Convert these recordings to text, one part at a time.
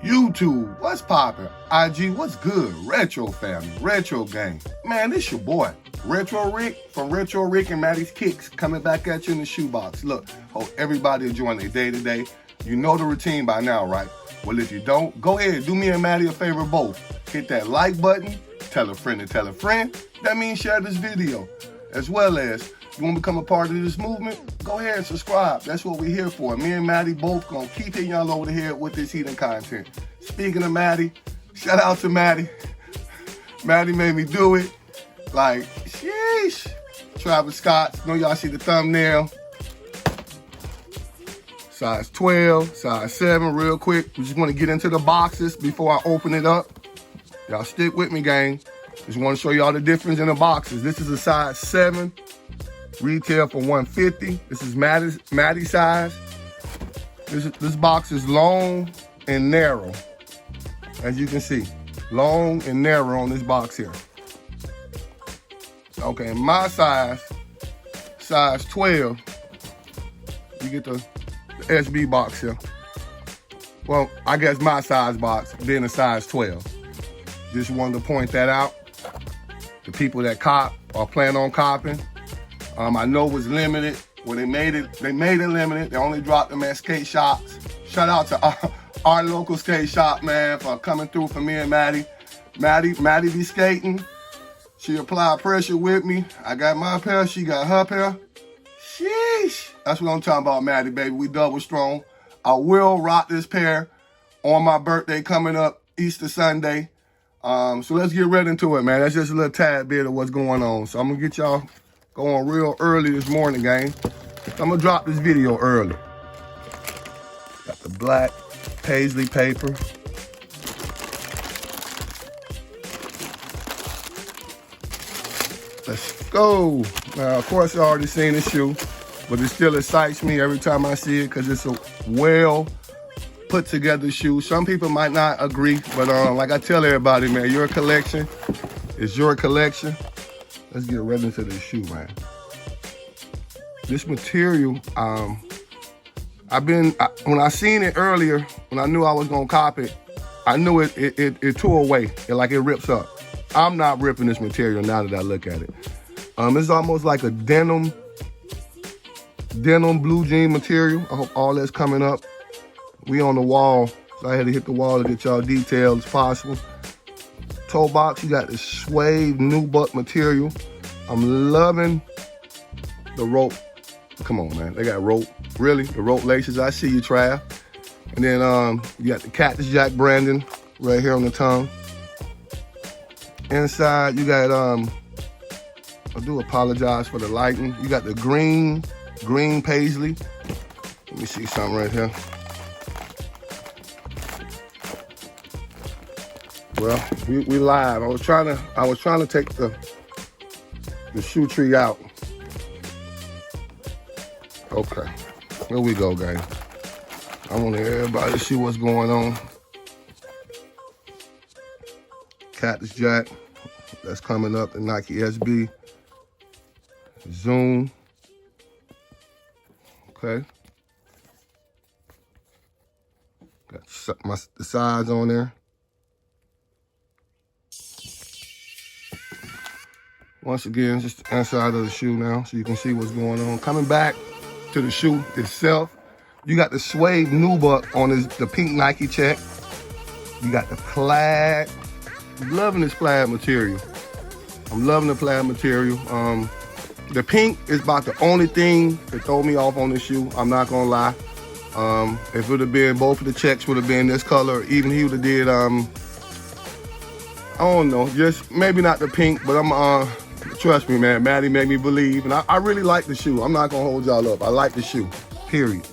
YouTube, what's poppin'? IG, what's good? Retro family, retro gang. Man, this your boy, Retro Rick from Retro Rick and Maddie's Kicks, coming back at you in the shoebox. Look, hope everybody enjoying their day today. You know the routine by now, right? Well, if you don't, go ahead, do me and Maddie a favor both. Hit that like button, tell a friend to tell a friend. That means share this video. As well as, you want to become a part of this movement? Go ahead and subscribe. That's what we're here for. Me and Maddie both gonna keep hitting y'all over the head with this heating content. Speaking of Maddie, shout out to Maddie. Maddie made me do it. Like, sheesh. Travis Scott, know y'all see the thumbnail. Size 12, size 7, real quick. We just want to get into the boxes before I open it up. Y'all stick with me, gang. Just want to show y'all the difference in the boxes. This is a size 7, retail for $150. This is Maddie size. This box is long and narrow, as you can see. Long and narrow on this box here. Okay, my size 12, you get the SB box here. Well, I guess my size box being a size 12. Just wanted to point that out. The people that cop or plan on copping, I know it was limited. When they made it limited. They only dropped them at skate shops. Shout out to our local skate shop, man, for coming through for me and Maddie. Maddie be skating. She applied pressure with me. I got my pair, she got her pair. Sheesh. That's what I'm talking about, Maddie, baby. We double strong. I will rock this pair on my birthday coming up, Easter Sunday. So let's get right into it, man. That's just a little tad bit of what's going on. So I'm gonna get y'all going real early this morning, gang. I'm gonna drop this video early. Got the black paisley paper. Let's go. Now, of course, you already seen the shoe, but it still excites me every time I see it because it's a well put together shoe. Some people might not agree, but like I tell everybody, man, your collection is your collection. Let's get right into this shoe, man. This material, when I seen it earlier, when I knew I was gonna cop it, I knew it tore away, like it rips up. I'm not ripping this material now that I look at it. It's almost like a denim blue jean material. I hope all that's coming up. We on the wall, so I had to hit the wall to get y'all detailed as possible. Toe box, you got this suede nubuck material. I'm loving the rope. Come on, man, they got rope. Really, the rope laces, I see you, Trav. And then you got the Cactus Jack branding right here on the tongue. Inside, you got, I do apologize for the lighting. You got the green paisley. Let me see something right here. Well, we live. I was trying to take the shoe tree out. Okay, here we go, guys. I want everybody to see what's going on. Cactus Jack, that's coming up, the Nike SB. Zoom. Okay. Got the size on there. Once again, just the inside of the shoe now, so you can see what's going on. Coming back to the shoe itself, you got the suede nubuck on the pink Nike check. You got the plaid. I'm loving this plaid material. I'm loving the plaid material. The pink is about the only thing that throw me off on this shoe. I'm not gonna lie. If it would have been, both of the checks would have been this color, even he would have did, I don't know, just maybe not the pink, but trust me, man, Maddie made me believe, and I really like the shoe. I'm not gonna hold y'all up. I like the shoe, period.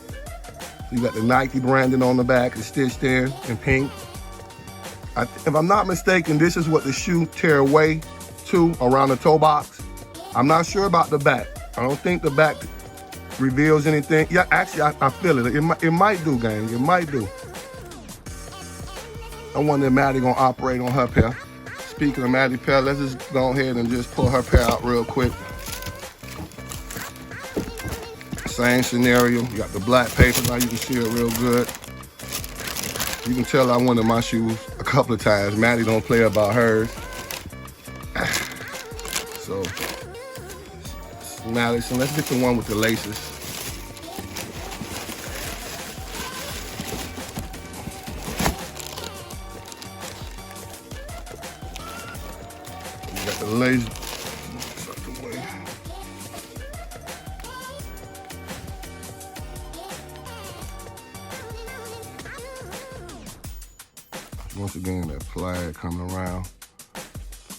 You got the Nike branding on the back, it's stitched in pink. If I'm not mistaken, this is what the shoe tear away to around the toe box. I'm not sure about the back. I don't think the back reveals anything. Yeah, actually, I feel it. It might do, gang. It might do. I wonder if Maddie gonna operate on her pair. Speaking of Maddie pair, let's just go ahead and just pull her pair out real quick. Same scenario. You got the black paper, now you can see it real good. You can tell I wanted my shoes a couple of times. Maddie don't play about hers. So, Maddie, so let's get the one with the laces. You got the lace. Once again, that plaid coming around.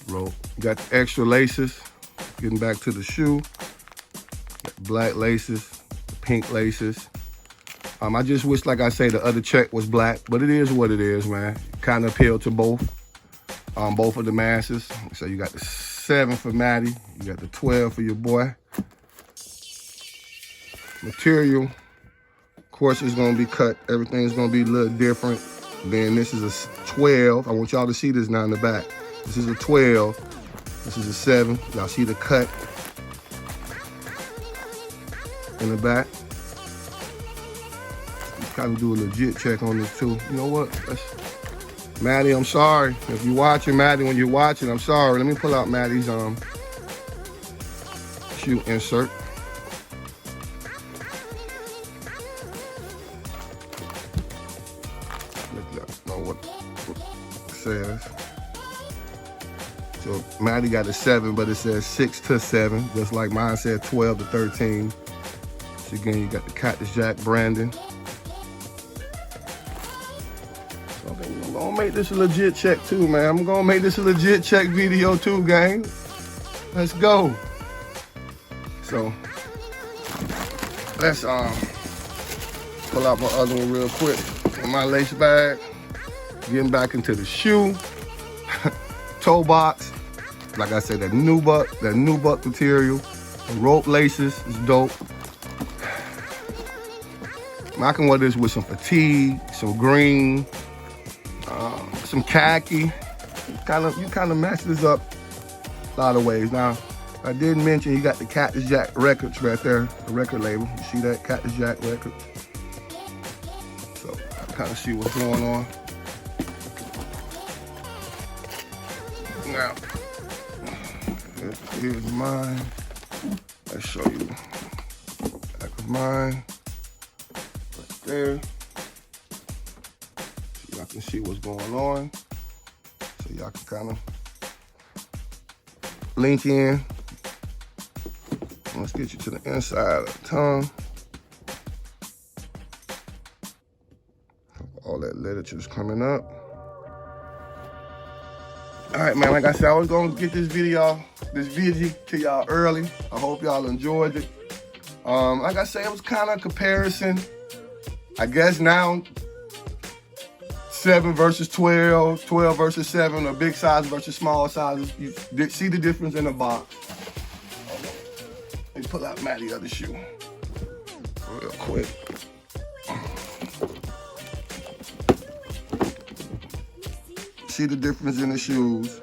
Rope. You got the extra laces. Getting back to the shoe. Got the black laces, the pink laces. I just wish, like I say, the other check was black, but it is what it is, man. Kind of appeal to both of the masses. So you got the 7 for Maddie. You got the 12 for your boy. Material, of course, is gonna be cut. Everything's gonna be a little different. Then this is a 12. I want y'all to see this now in the back. This is a 12. This is a 7. Y'all see the cut in the back. Kind of do a legit check on this too. You know what? Maddie, I'm sorry. If you're watching, Maddie, when you're watching, I'm sorry. Let me pull out Maddie's shoe insert. Know what it says. So Maddie got a 7, but it says 6 to 7, just like mine said 12 to 13. So again, you got the Cactus Jack branding. So I'm gonna make this a legit check too, man. I'm gonna make this a legit check video too, gang. Let's go. So let's pull out my other one real quick. My lace bag. Getting back into the shoe. Toe box. Like I said, that nubuck material. The rope laces is dope. I can wear this with some fatigue, some green, some khaki. You kind of match this up a lot of ways. Now, I did mention you got the Cactus Jack Records right there, the record label. You see that? Cactus Jack Records. So I kind of see what's going on. Now, here's mine. Let's show you back of mine. Right there. So y'all can see what's going on. So y'all can kind of link in. Let's get you to the inside of the tongue. All that literature's coming up. All right, man, like I said, I was gonna get this video to y'all early. I hope y'all enjoyed it. Like I said, it was kind of a comparison. I guess now, 7 versus 12, 12 versus 7, or big size versus small size. You see the difference in the box. Let me pull out Maddie's other shoe real quick. See the difference in the shoes.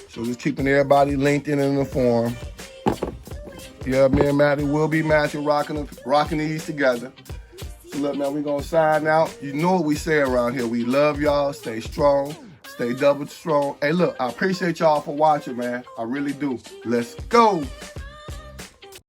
So just keeping everybody linked in the form. Yeah, me and Maddie will be matching, rocking these together. So look, man, we gonna sign out. You know what we say around here. We love y'all. Stay strong. Stay double strong. Hey, look, I appreciate y'all for watching, man. I really do. Let's go.